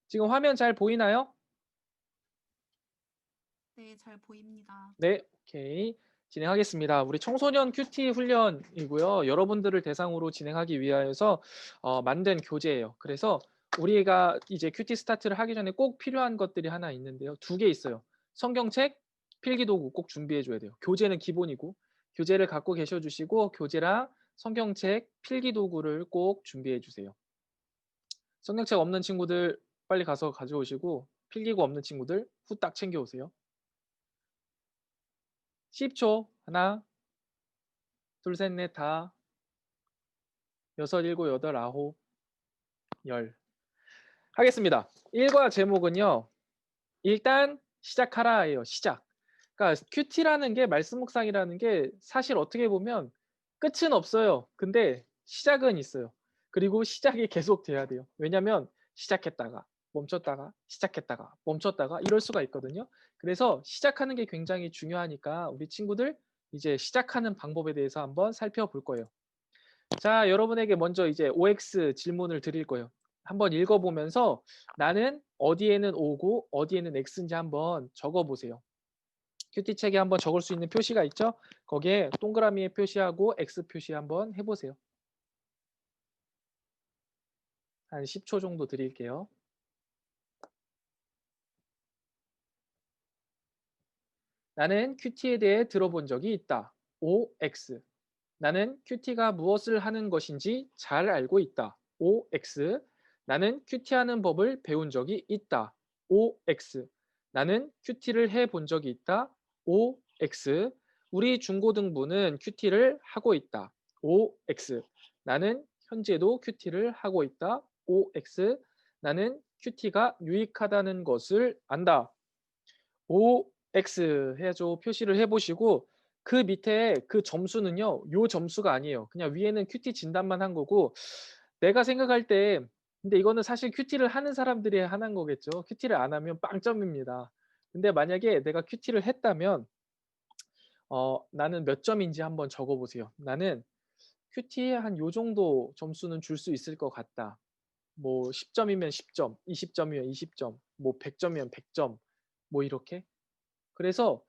지금 화면 잘 보이나요? 네, 잘 보입니다. 네, 오케이. 진행하겠습니다. 우리 청소년 큐티 훈련이고요. 여러분들을 대상으로 진행하기 위하여서 만든 교재예요. 그래서 우리가 이제 큐티 스타트를 하기 전에 꼭 필요한 것들이 하나 있는데요. 두 개 있어요. 성경책, 필기도구 꼭 준비해 줘야 돼요. 교재는 기본이고 교재를 갖고 계셔 주시고 교재랑 성경책, 필기도구를 꼭 준비해 주세요. 성경책 없는 친구들 빨리 가서 가져오시고 필기구 없는 친구들 후딱 챙겨 오세요. 10초. 하나, 둘, 셋, 넷, 다. 여섯, 일곱, 여덟, 아홉, 열. 하겠습니다. 1과 제목은요. 일단 시작하라예요. 시작. 그러니까 큐티라는 게 말씀 묵상이라는 게 사실 어떻게 보면 끝은 없어요. 근데 시작은 있어요. 그리고 시작이 계속 돼야 돼요. 왜냐면 시작했다가 멈췄다가 시작했다가 멈췄다가 이럴 수가 있거든요. 그래서 시작하는 게 굉장히 중요하니까 우리 친구들 이제 시작하는 방법에 대해서 한번 살펴볼 거예요. 자, 여러분에게 먼저 이제 OX 질문을 드릴 거예요. 한번 읽어보면서 나는 어디에는 O고 어디에는 X인지 한번 적어보세요. 큐티 책에 한번 적을 수 있는 표시가 있죠? 거기에 동그라미에 표시하고 X 표시 한번 해보세요. 한 10초 정도 드릴게요. 나는 큐티에 대해 들어본 적이 있다. OX. 나는 큐티가 무엇을 하는 것인지 잘 알고 있다. OX. 나는 큐티하는 법을 배운 적이 있다. OX. 나는 큐티를 해본 적이 있다. OX. 우리 중고등부는 큐티를 하고 있다. OX. 나는 현재도 큐티를 하고 있다. OX. 나는 큐티가 유익하다는 것을 안다. OX 해줘 표시를 해보시고 그 밑에 그 점수는요. 요 점수가 아니에요. 그냥 위에는 큐티 진단만 한 거고 내가 생각할 때 근데 이거는 사실 큐티를 하는 사람들이 하는 거겠죠. 큐티를 안 하면 빵점입니다. 근데 만약에 내가 큐티를 했다면 나는 몇 점인지 한번 적어 보세요. 나는 큐티에 한 요 정도 점수는 줄 수 있을 것 같다. 뭐 10점이면 10점, 20점이면 20점, 뭐 100점이면 100점 뭐 이렇게. 그래서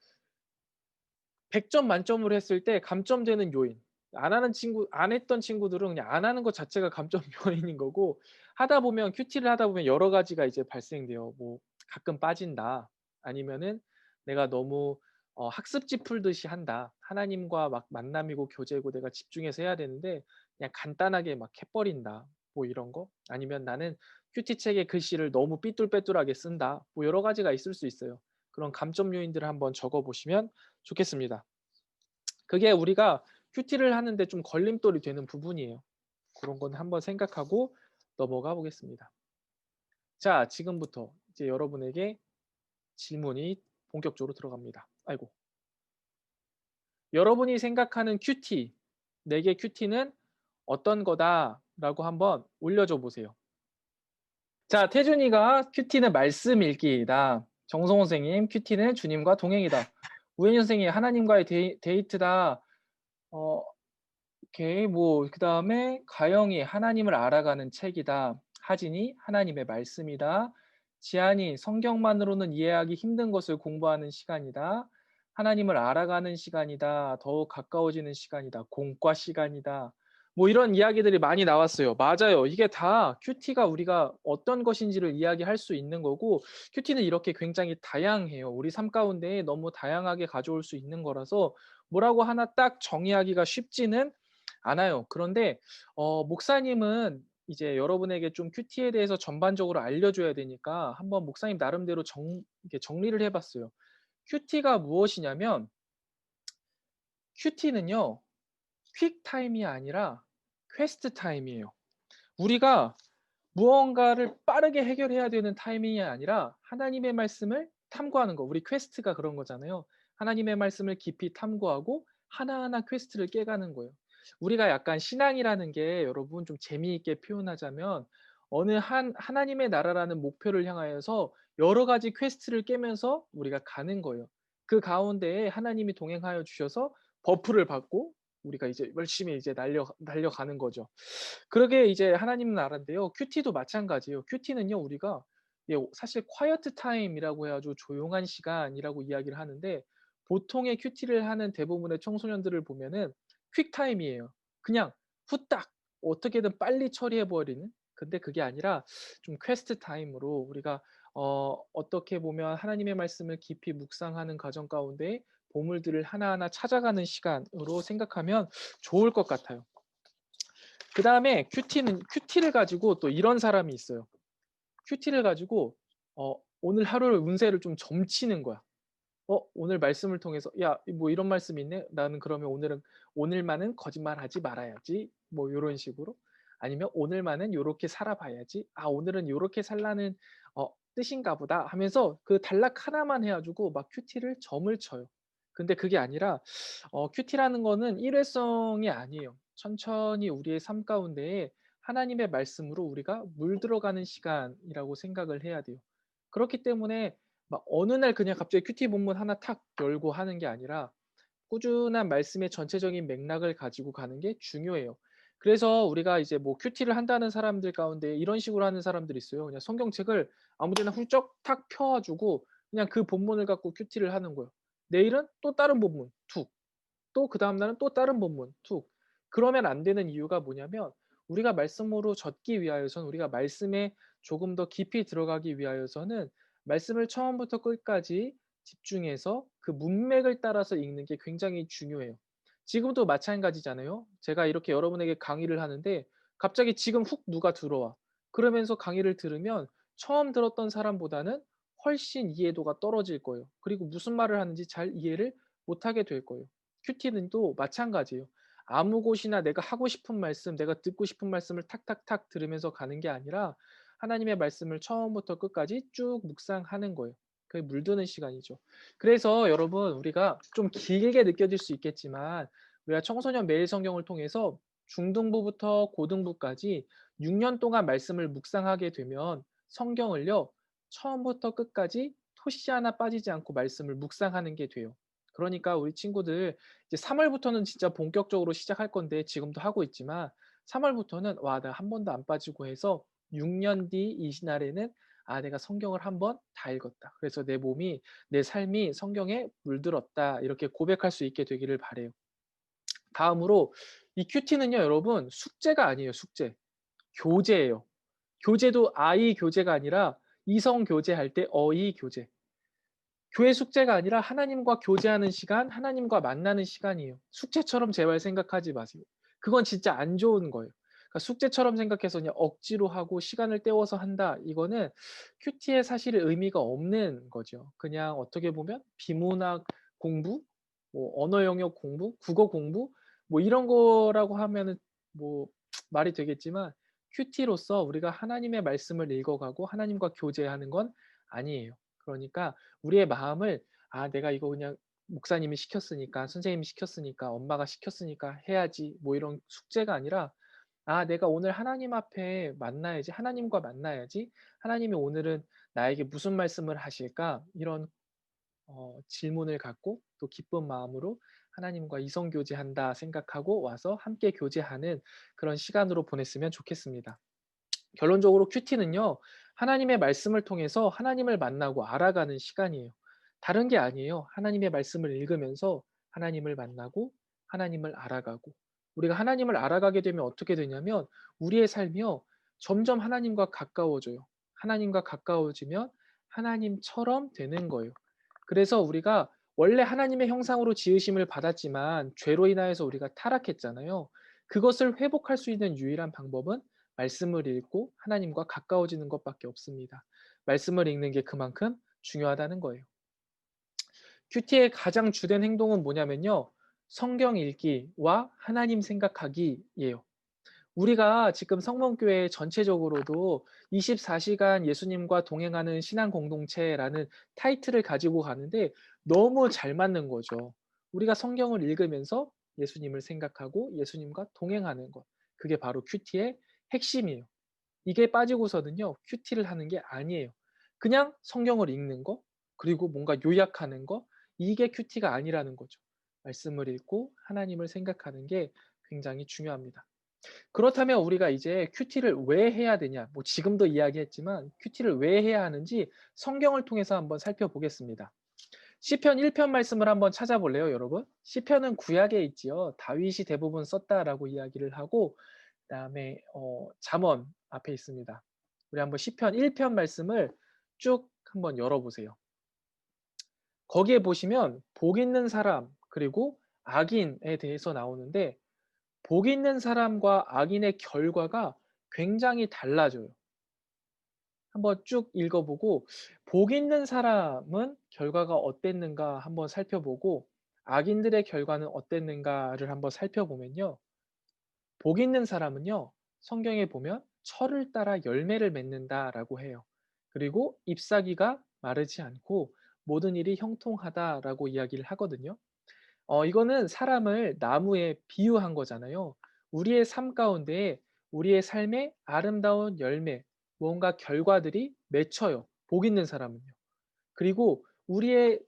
100점 만점으로 했을 때 감점되는 요인. 안 했던 친구들은 그냥 안 하는 것 자체가 감점 요인인 거고 하다 보면 큐티를 하다 보면 여러 가지가 이제 발생돼요. 뭐 가끔 빠진다. 아니면은 내가 너무 학습지 풀듯이 한다. 하나님과 막 만남이고 교제고 내가 집중해서 해야 되는데 그냥 간단하게 막 해버린다. 뭐 이런 거. 아니면 나는 큐티 책의 글씨를 너무 삐뚤빼뚤하게 쓴다. 뭐 여러 가지가 있을 수 있어요. 그런 감점 요인들을 한번 적어 보시면 좋겠습니다. 그게 우리가 큐티를 하는데 좀 걸림돌이 되는 부분이에요. 그런 건 한번 생각하고 넘어가 보겠습니다. 자, 지금부터 이제 여러분에게 질문이 본격적으로 들어갑니다. 아이고. 여러분이 생각하는 큐티, 내게 큐티는 어떤 거다라고 한번 올려줘 보세요. 자, 태준이가 큐티는 말씀 읽기이다. 정성호 선생님, 큐티는 주님과 동행이다. 우현희 선생님, 하나님과의 데이트다. 어, 오케이. 뭐 그다음에 가영이 하나님을 알아가는 책이다. 하진이 하나님의 말씀이다. 지안이 성경만으로는 이해하기 힘든 것을 공부하는 시간이다. 하나님을 알아가는 시간이다. 더욱 가까워지는 시간이다. 공과 시간이다. 뭐 이런 이야기들이 많이 나왔어요. 맞아요. 이게 다 큐티가 우리가 어떤 것인지를 이야기할 수 있는 거고 큐티는 이렇게 굉장히 다양해요. 우리 삶 가운데 너무 다양하게 가져올 수 있는 거라서 뭐라고 하나 딱 정의하기가 쉽지는 않아요. 그런데 목사님은 이제 여러분에게 좀 큐티에 대해서 전반적으로 알려줘야 되니까 한번 목사님 나름대로 이렇게 정리를 해봤어요. 큐티가 무엇이냐면 큐티는요. 퀵 타임이 아니라 퀘스트 타임이에요. 우리가 무언가를 빠르게 해결해야 되는 타이밍이 아니라 하나님의 말씀을 탐구하는 거. 우리 퀘스트가 그런 거잖아요. 하나님의 말씀을 깊이 탐구하고 하나하나 퀘스트를 깨가는 거예요. 우리가 약간 신앙이라는 게 여러분 좀 재미있게 표현하자면 어느 하나님의 나라라는 목표를 향하여서 여러 가지 퀘스트를 깨면서 우리가 가는 거예요. 그 가운데에 하나님이 동행하여 주셔서 버프를 받고 우리가 이제 열심히 이제 날려가는 거죠. 그러게 이제 하나님 나라인데요. 큐티도 마찬가지예요. 큐티는요, 우리가 예, 사실 quiet time이라고 해 가지고 조용한 시간이라고 이야기를 하는데 보통의 큐티를 하는 대부분의 청소년들을 보면은 퀵 타임이에요. 그냥 후딱 어떻게든 빨리 처리해 버리는. 근데 그게 아니라 좀 퀘스트 타임으로 우리가 어떻게 보면 하나님의 말씀을 깊이 묵상하는 과정 가운데 보물들을 하나하나 찾아가는 시간으로 생각하면 좋을 것 같아요. 그다음에 큐티를 가지고 또 이런 사람이 있어요. 큐티를 가지고 오늘 하루의 운세를 좀 점치는 거야. 오늘 말씀을 통해서 '야 뭐 이런 말씀이 있네. 나는 그러면 오늘만은 거짓말하지 말아야지.' 뭐 요런 식으로. 아니면 '오늘만은 요렇게 살아 봐야지. 아 오늘은 요렇게 살라는 뜻인가 보다.' 하면서 그 단락 하나만 해 가지고 막 큐티를 점을 쳐요. 근데 그게 아니라 큐티라는 거는 일회성이 아니에요. 천천히 우리의 삶 가운데에 하나님의 말씀으로 우리가 물들어가는 시간이라고 생각을 해야 돼요. 그렇기 때문에 막 어느 날 그냥 갑자기 큐티 본문 하나 탁 열고 하는 게 아니라 꾸준한 말씀의 전체적인 맥락을 가지고 가는 게 중요해요. 그래서 우리가 이제 뭐 큐티를 한다는 사람들 가운데 이런 식으로 하는 사람들이 있어요. 그냥 성경책을 아무 데나 훌쩍 탁 펴 가지고 그냥 그 본문을 갖고 큐티를 하는 거예요. 내일은 또 다른 본문 툭. 또 그다음 날은 또 다른 본문 툭. 그러면 안 되는 이유가 뭐냐면 우리가 말씀으로 젖기 위하여서는 우리가 말씀에 조금 더 깊이 들어가기 위하여서는 말씀을 처음부터 끝까지 집중해서 그 문맥을 따라서 읽는 게 굉장히 중요해요. 지금도 마찬가지잖아요. 제가 이렇게 여러분에게 강의를 하는데 갑자기 지금 훅 누가 들어와. 그러면서 강의를 들으면 처음 들었던 사람보다는 훨씬 이해도가 떨어질 거예요. 그리고 무슨 말을 하는지 잘 이해를 못하게 될 거예요. 큐티는 또 마찬가지예요. 아무 곳이나 내가 하고 싶은 말씀, 내가 듣고 싶은 말씀을 탁탁탁 들으면서 가는 게 아니라 하나님의 말씀을 처음부터 끝까지 쭉 묵상하는 거예요. 그게 물드는 시간이죠. 그래서 여러분 우리가 좀 길게 느껴질 수 있겠지만 우리가 청소년 매일 성경을 통해서 중등부부터 고등부까지 6년 동안 말씀을 묵상하게 되면 성경을요. 처음부터 끝까지 토시 하나 빠지지 않고 말씀을 묵상하는 게 돼요. 그러니까 우리 친구들 이제 3 월부터는 진짜 본격적으로 시작할 건데 지금도 하고 있지만 3 월부터는 '와 나 한 번도 안 빠지고 해서 6년 뒤 이 날에는 아 내가 성경을 한 번 다 읽었다. 그래서 내 몸이 내 삶이 성경에 물들었다.' 이렇게 고백할 수 있게 되기를 바라요. 다음으로 이 큐티는요 여러분 숙제가 아니에요 숙제. 교제예요. 교제도 아이 교제가 아니라 이성 교제할 때 어이 교제. 교회 숙제가 아니라 하나님과 교제하는 시간, 하나님과 만나는 시간이에요. 숙제처럼 제발 생각하지 마세요. 그건 진짜 안 좋은 거예요. 그러니까 숙제처럼 생각해서 그냥 억지로 하고 시간을 때워서 한다. 이거는 큐티에 사실 의미가 없는 거죠. 그냥 어떻게 보면 비문학 공부, 뭐 언어 영역 공부, 국어 공부 뭐 이런 거라고 하면은 뭐 말이 되겠지만 큐티로서 우리가 하나님의 말씀을 읽어가고 하나님과 교제하는 건 아니에요. 그러니까 우리의 마음을 '아 내가 이거 그냥 목사님이 시켰으니까 선생님이 시켰으니까 엄마가 시켰으니까 해야지.' 뭐 이런 숙제가 아니라 '아 내가 오늘 하나님 앞에 만나야지. 하나님과 만나야지. 하나님이 오늘은 나에게 무슨 말씀을 하실까?' 이런 질문을 갖고 또 기쁜 마음으로 '하나님과 이성 교제한다.' 생각하고 와서 함께 교제하는 그런 시간으로 보냈으면 좋겠습니다. 결론적으로 큐티는요. 하나님의 말씀을 통해서 하나님을 만나고 알아가는 시간이에요. 다른 게 아니에요. 하나님의 말씀을 읽으면서 하나님을 만나고 하나님을 알아가고 우리가 하나님을 알아가게 되면 어떻게 되냐면 우리의 삶이요. 점점 하나님과 가까워져요. 하나님과 가까워지면 하나님처럼 되는 거예요. 그래서 우리가 원래 하나님의 형상으로 지으심을 받았지만 죄로 인하여서 우리가 타락했잖아요. 그것을 회복할 수 있는 유일한 방법은 말씀을 읽고 하나님과 가까워지는 것밖에 없습니다. 말씀을 읽는 게 그만큼 중요하다는 거예요. 큐티의 가장 주된 행동은 뭐냐면요. 성경 읽기와 하나님 생각하기예요. 우리가 지금 성문교회 전체적으로도 24시간 예수님과 동행하는 신앙 공동체라는 타이틀을 가지고 가는데 너무 잘 맞는 거죠. 우리가 성경을 읽으면서 예수님을 생각하고 예수님과 동행하는 것. 그게 바로 큐티의 핵심이에요. 이게 빠지고서는요. 큐티를 하는 게 아니에요. 그냥 성경을 읽는 거 그리고 뭔가 요약하는 거 이게 큐티가 아니라는 거죠. 말씀을 읽고 하나님을 생각하는 게 굉장히 중요합니다. 그렇다면 우리가 이제 큐티를 왜 해야 되냐? 뭐 지금도 이야기했지만 큐티를 왜 해야 하는지 성경을 통해서 한번 살펴보겠습니다. 시편 1편 말씀을 한번 찾아볼래요, 여러분? 시편은 구약에 있지요. 다윗이 대부분 썼다라고 이야기를 하고 그다음에 잠언 앞에 있습니다. 우리 한번 시편 1편 말씀을 쭉 한번 열어 보세요. 거기에 보시면 복 있는 사람 그리고 악인에 대해서 나오는데 복 있는 사람과 악인의 결과가 굉장히 달라져요. 한번 쭉 읽어보고 복 있는 사람은 결과가 어땠는가 한번 살펴보고 악인들의 결과는 어땠는가를 한번 살펴보면요. 복 있는 사람은요. 성경에 보면 철을 따라 열매를 맺는다라고 해요. 그리고 잎사귀가 마르지 않고 모든 일이 형통하다라고 이야기를 하거든요. 이거는 사람을 나무에 비유한 거잖아요. 우리의 삶 가운데에 우리의 삶의 아름다운 열매, 뭔가 결과들이 맺혀요. 복 있는 사람은요. 그리고 우리의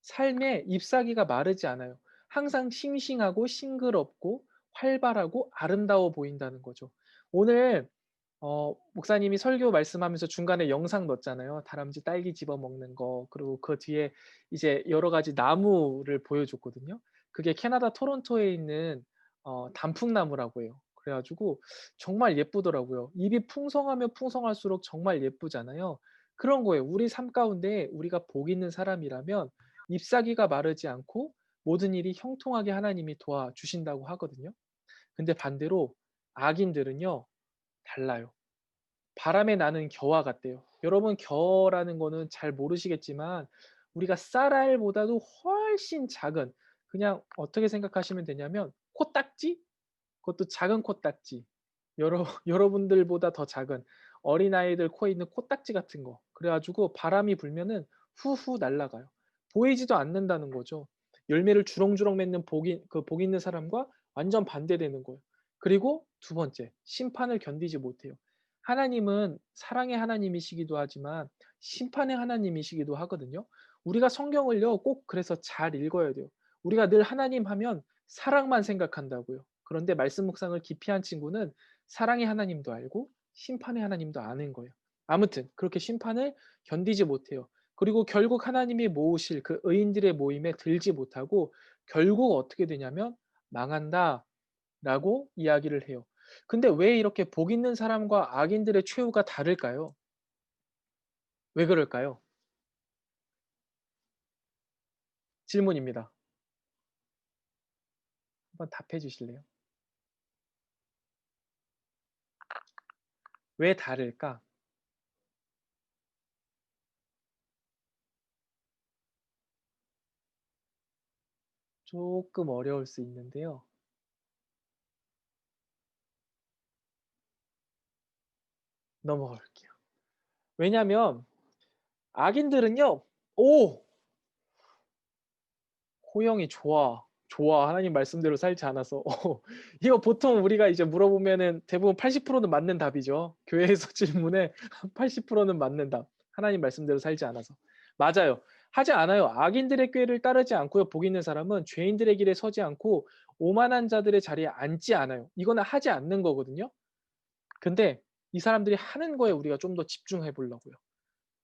삶에 잎사귀가 마르지 않아요. 항상 싱싱하고 싱그럽고 활발하고 아름다워 보인다는 거죠. 오늘 목사님이 설교 말씀하면서 중간에 영상 넣었잖아요. 다람쥐 딸기 집어 먹는 거. 그리고 그 뒤에 이제 여러 가지 나무를 보여줬거든요. 그게 캐나다 토론토에 있는 단풍나무라고 해요. 그래 가지고 정말 예쁘더라고요. 잎이 풍성하면 풍성할수록 정말 예쁘잖아요. 그런 거예요. 우리 삶 가운데 우리가 복 있는 사람이라면 잎사귀가 마르지 않고 모든 일이 형통하게 하나님이 도와주신다고 하거든요. 근데 반대로 악인들은요 달라요. 바람에 나는 겨와 같대요. 여러분 겨라는 거는 잘 모르시겠지만 우리가 쌀알보다도 훨씬 작은 그냥 어떻게 생각하시면 되냐면 코딱지? 그것도 작은 코딱지. 여러분들보다 더 작은 어린아이들 코에 있는 코딱지 같은 거. 그래 가지고 바람이 불면은 후후 날아가요. 보이지도 않는다는 거죠. 열매를 주렁주렁 맺는 복 있는 사람과 완전 반대되는 거예요. 그리고 두 번째, 심판을 견디지 못해요. 하나님은 사랑의 하나님이시기도 하지만 심판의 하나님이시기도 하거든요. 우리가 성경을요 꼭 그래서 잘 읽어야 돼요. 우리가 늘 하나님 하면 사랑만 생각한다고요. 그런데 말씀 묵상을 깊이 한 친구는 사랑의 하나님도 알고 심판의 하나님도 아는 거예요. 아무튼 그렇게 심판을 견디지 못해요. 그리고 결국 하나님이 모으실 그 의인들의 모임에 들지 못하고 결국 어떻게 되냐면 망한다라고 이야기를 해요. 근데 왜 이렇게 복 있는 사람과 악인들의 최후가 다를까요? 왜 그럴까요? 질문입니다. 한번 답해 주실래요? 왜 다를까? 조금 어려울 수 있는데요. 넘어가 볼게요. 왜냐하면 악인들은요. 오! 호영이 좋아. 좋아. 하나님 말씀대로 살지 않아서. 이거 보통 우리가 이제 물어보면은 대부분 80%는 맞는 답이죠. 교회에서 질문에 80%는 맞는 답. 하나님 말씀대로 살지 않아서. 맞아요. 하지 않아요. 악인들의 꾀를 따르지 않고요. 복 있는 사람은 죄인들의 길에 서지 않고 오만한 자들의 자리에 앉지 않아요. 이거는 하지 않는 거거든요. 근데 이 사람들이 하는 거에 우리가 좀 더 집중해 보려고요.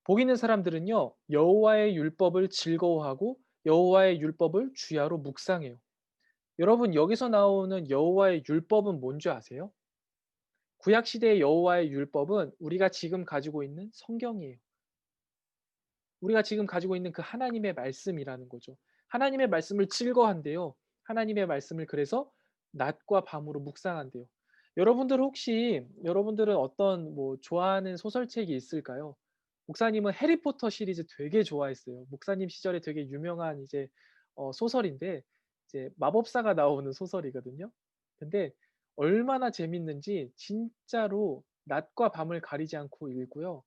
복 있는 사람들은요. 여호와의 율법을 즐거워하고 여호와의 율법을 주야로 묵상해요. 여러분 여기서 나오는 여호와의 율법은 뭔지 아세요? 구약 시대의 여호와의 율법은 우리가 지금 가지고 있는 성경이에요. 우리가 지금 가지고 있는 그 하나님의 말씀이라는 거죠. 하나님의 말씀을 즐거워한대요. 하나님의 말씀을 그래서 낮과 밤으로 묵상한대요. 여러분들은 어떤 뭐 좋아하는 소설책이 있을까요? 목사님은 해리포터 시리즈 되게 좋아했어요. 목사님 시절에 되게 유명한 이제 소설인데 이제 마법사가 나오는 소설이거든요. 근데 얼마나 재밌는지 진짜로 낮과 밤을 가리지 않고 읽고요.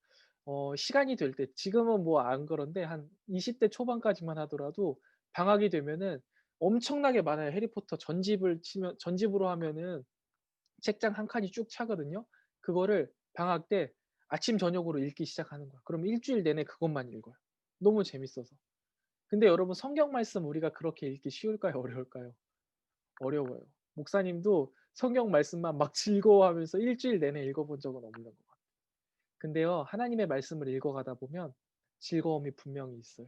시간이 될 때 지금은 뭐 안 그런데 한 20대 초반까지만 하더라도 방학이 되면은 엄청나게 많아요. 해리포터 전집으로 하면은 책장 한 칸이 쭉 차거든요. 그거를 방학 때 아침 저녁으로 읽기 시작하는 거야. 그럼 일 주일 내내 그것만 읽어요. 너무 재밌어서. 근데 여러분 성경 말씀 우리가 그렇게 읽기 쉬울까요? 어려울까요? 어려워요. 목사님도 성경 말씀만 막 즐거워하면서 일주일 내내 읽어본 적은 없는 것 같아요. 근데요, 하나님의 말씀을 읽어가다 보면 즐거움이 분명히 있어요.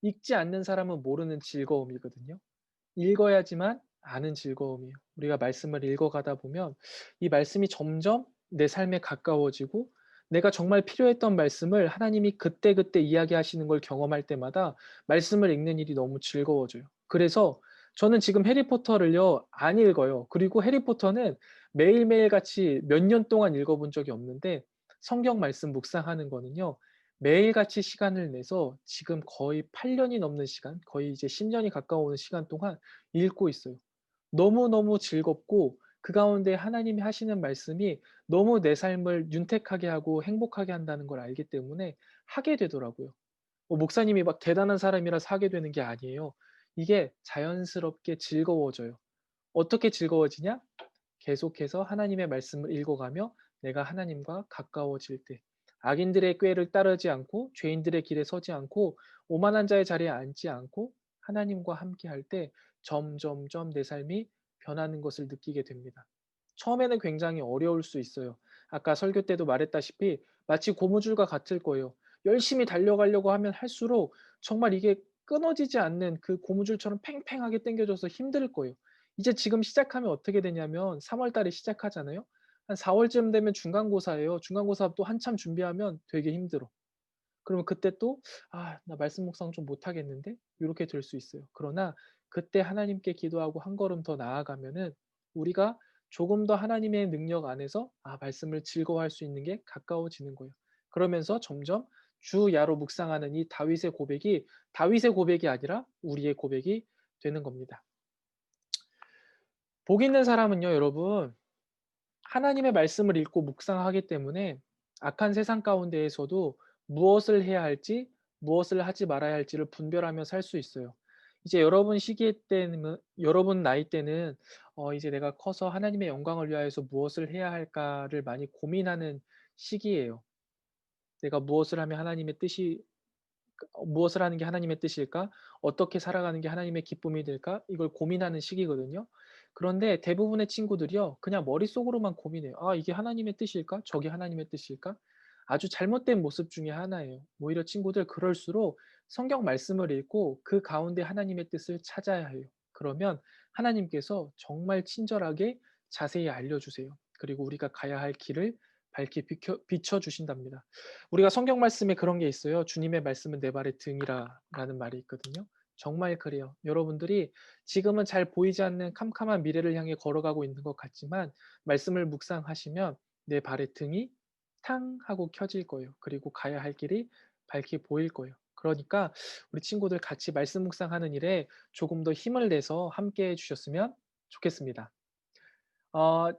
읽지 않는 사람은 모르는 즐거움이거든요. 읽어야지만 아는 즐거움이에요. 우리가 말씀을 읽어가다 보면 이 말씀이 점점 내 삶에 가까워지고 내가 정말 필요했던 말씀을 하나님이 그때그때 이야기하시는 걸 경험할 때마다 말씀을 읽는 일이 너무 즐거워져요. 그래서 저는 지금 해리포터를요, 안 읽어요. 그리고 해리포터는 매일매일 같이 몇 년 동안 읽어본 적이 없는데 성경 말씀 묵상하는 거는요, 매일같이 시간을 내서 지금 거의 8 년이 넘는 시간, 거의 이제 10 년이 가까워오는 시간 동안 읽고 있어요. 너무너무 즐겁고 그 가운데 하나님이 하시는 말씀이 너무 내 삶을 윤택하게 하고 행복하게 한다는 걸 알기 때문에 하게 되더라고요. 목사님이 막 대단한 사람이라서 하게 되는 게 아니에요. 이게 자연스럽게 즐거워져요. 어떻게 즐거워지냐? 계속해서 하나님의 말씀을 읽어가며 내가 하나님과 가까워질 때 악인들의 꾀를 따르지 않고 죄인들의 길에 서지 않고 오만한 자의 자리에 앉지 않고 하나님과 함께할 때 점점점 내 삶이 변하는 것을 느끼게 됩니다. 처음에는 굉장히 어려울 수 있어요. 아까 설교 때도 말했다시피 마치 고무줄과 같을 거예요. 열심히 달려가려고 하면 할수록 정말 이게 끊어지지 않는 그 고무줄처럼 팽팽하게 당겨져서 힘들 거예요. 이제 지금 시작하면 어떻게 되냐면 3월 달에 시작하잖아요. 한 4 월쯤 되면 중간고사예요. 중간고사 또 한참 준비하면 되게 힘들어. 그러면 그때 또 '아 나 말씀 묵상 좀 못하겠는데?' 요렇게 될 수 있어요. 그러나 그때 하나님께 기도하고 한 걸음 더 나아가면은 우리가 조금 더 하나님의 능력 안에서 말씀을 즐거워할 수 있는 게 가까워지는 거예요. 그러면서 점점 주야로 묵상하는 이 다윗의 고백이 다윗의 고백이 아니라 우리의 고백이 되는 겁니다. 복 있는 사람은요 여러분 하나님의 말씀을 읽고 묵상하기 때문에 악한 세상 가운데에서도 무엇을 해야 할지 무엇을 하지 말아야 할지를 분별하며 살 수 있어요. 이제 여러분 시기 때는 여러분 나이 때는 이제 '내가 커서 하나님의 영광을 위하여서 무엇을 해야 할까.'를 많이 고민하는 시기예요. '내가 무엇을 하면 하나님의 뜻이 무엇을 하는 게 하나님의 뜻일까? 어떻게 살아가는 게 하나님의 기쁨이 될까?' 이걸 고민하는 시기거든요. 그런데 대부분의 친구들이요. 그냥 머릿속으로만 고민해요. '아 이게 하나님의 뜻일까? 저게 하나님의 뜻일까?' 아주 잘못된 모습 중에 하나예요. 오히려 친구들 그럴수록 성경 말씀을 읽고 그 가운데 하나님의 뜻을 찾아야 해요. 그러면 하나님께서 정말 친절하게 자세히 알려주세요. 그리고 우리가 가야 할 길을 밝히 비춰 주신답니다. 우리가 성경 말씀에 그런 게 있어요. "주님의 말씀은 내 발의 등이라."라는 말이 있거든요. 정말 그래요. 여러분들이 지금은 잘 보이지 않는 캄캄한 미래를 향해 걸어가고 있는 것 같지만 말씀을 묵상하시면 내 발의 등이 탕 하고 켜질 거예요. 그리고 가야 할 길이 밝게 보일 거예요. 그러니까 우리 친구들 같이 말씀 묵상하는 일에 조금 더 힘을 내서 함께 해 주셨으면 좋겠습니다. 어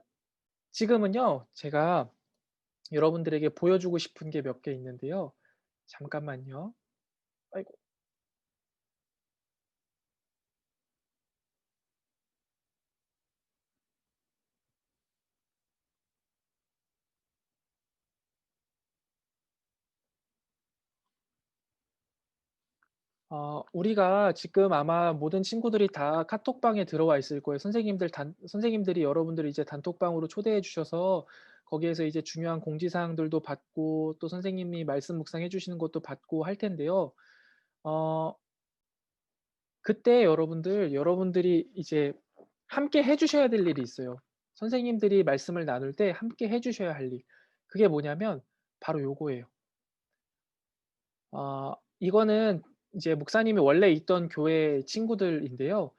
지금은요. 제가 여러분들에게 보여주고 싶은 게 몇 개 있는데요. 잠깐만요. 아이고. 우리가 지금 아마 모든 친구들이 다 카톡방에 들어와 있을 거예요. 선생님들이 여러분들을 이제 단톡방으로 초대해 주셔서 거기에서 이제 중요한 공지사항들도 받고 또 선생님이 말씀 묵상해 주시는 것도 받고 할 텐데요. 어 그때 여러분들이 이제 함께 해 주셔야 될 일이 있어요. 선생님들이 말씀을 나눌 때 함께 해 주셔야 할 일. 그게 뭐냐면 바로 요거예요. 이거는 이제 목사님이 원래 있던 교회 친구들인데요.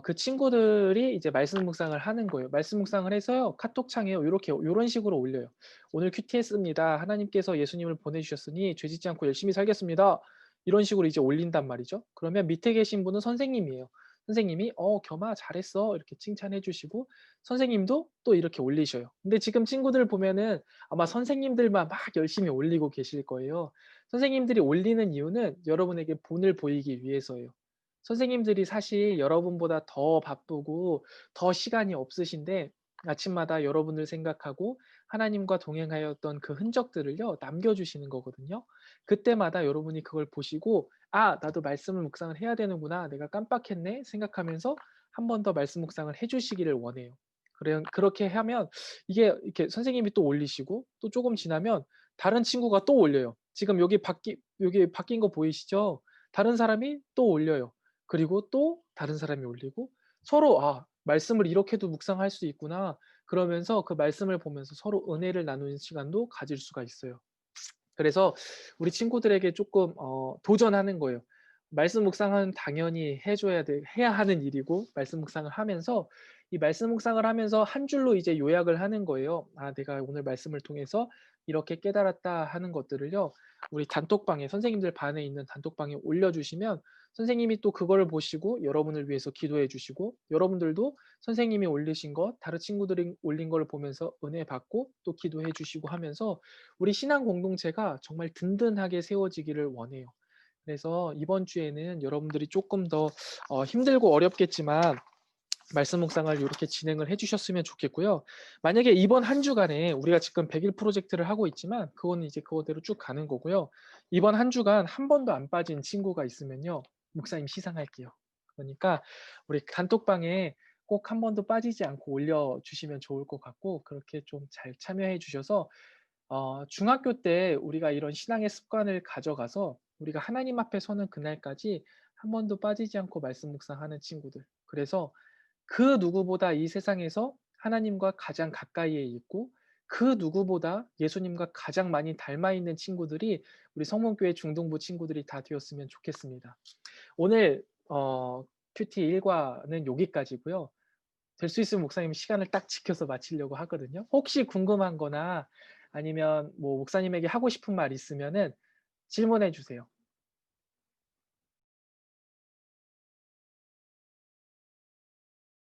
그 친구들이 이제 말씀 묵상을 하는 거예요. 말씀 묵상을 해서요. 카톡창에 요렇게 요런 식으로 올려요. "오늘 큐티했습니다. 하나님께서 예수님을 보내 주셨으니 죄 짓지 않고 열심히 살겠습니다." 이런 식으로 이제 올린단 말이죠. 그러면 밑에 계신 분은 선생님이에요. 선생님이 겸아 잘했어." 이렇게 칭찬해 주시고 선생님도 또 이렇게 올리셔요. 근데 지금 친구들 보면은 아마 선생님들만 막 열심히 올리고 계실 거예요. 선생님들이 올리는 이유는 여러분에게 본을 보이기 위해서예요. 선생님들이 사실 여러분보다 더 바쁘고 더 시간이 없으신데 아침마다 여러분을 생각하고 하나님과 동행하였던 그 흔적들을요 남겨 주시는 거거든요. 그때마다 여러분이 그걸 보시고 '아 나도 말씀을 묵상을 해야 되는구나. 내가 깜빡했네.' 생각하면서 한 번 더 말씀 묵상을 해 주시기를 원해요. 그래 그렇게 하면 이게 이렇게 선생님이 또 올리시고 또 쪼금 지나면 다른 친구가 또 올려요. 지금 여기 바뀐 거 보이시죠? 다른 사람이 또 올려요. 그리고 또 다른 사람이 올리고 서로 '아 말씀을 이렇게도 묵상할 수 있구나.' 그러면서 그 말씀을 보면서 서로 은혜를 나누는 시간도 가질 수가 있어요. 그래서 우리 친구들에게 쪼끔 도전하는 거예요. 말씀 묵상은 당연히 해야 하는 일이고 말씀 묵상을 하면서 이 말씀 묵상을 하면서 한 줄로 이제 요약을 하는 거예요. '아 내가 오늘 말씀을 통해서 이렇게 깨달았다.' 하는 것들을요. 우리 단톡방에 선생님들 반에 있는 단톡방에 올려주시면 선생님이 또 그거를 보시고 여러분을 위해서 기도해 주시고 여러분들도 선생님이 올리신 것 다른 친구들이 올린 걸 보면서 은혜 받고 또 기도해 주시고 하면서 우리 신앙 공동체가 정말 든든하게 세워지기를 원해요. 그래서 이번 주에는 여러분들이 쪼끔 더 힘들고 어렵겠지만 말씀 묵상을 요렇게 진행을 해 주셨으면 좋겠고요. 만약에 이번 한 주간에 우리가 지금 100일 프로젝트를 하고 있지만 그거는 이제 그거대로 쭉 가는 거고요. 이번 한 주간 한 번도 안 빠진 친구가 있으면요. 목사님 시상할게요. 그러니까 우리 단톡방에 꼭 한 번도 빠지지 않고 올려주시면 좋을 것 같고 그렇게 좀 잘 참여해 주셔서 중학교 때 우리가 이런 신앙의 습관을 가져가서 우리가 하나님 앞에 서는 그날까지 한 번도 빠지지 않고 말씀 묵상하는 친구들. 그래서 그 누구보다 이 세상에서 하나님과 가장 가까이에 있고 그 누구보다 예수님과 가장 많이 닮아 있는 친구들이 우리 성문교회 중동부 친구들이 다 되었으면 좋겠습니다. 오늘 큐티 1과는 여기까지고요. 될 수 있으면 목사님 시간을 딱 지켜서 마치려고 하거든요. 혹시 궁금한 거나 아니면 뭐 목사님에게 하고 싶은 말 있으면은 질문해 주세요.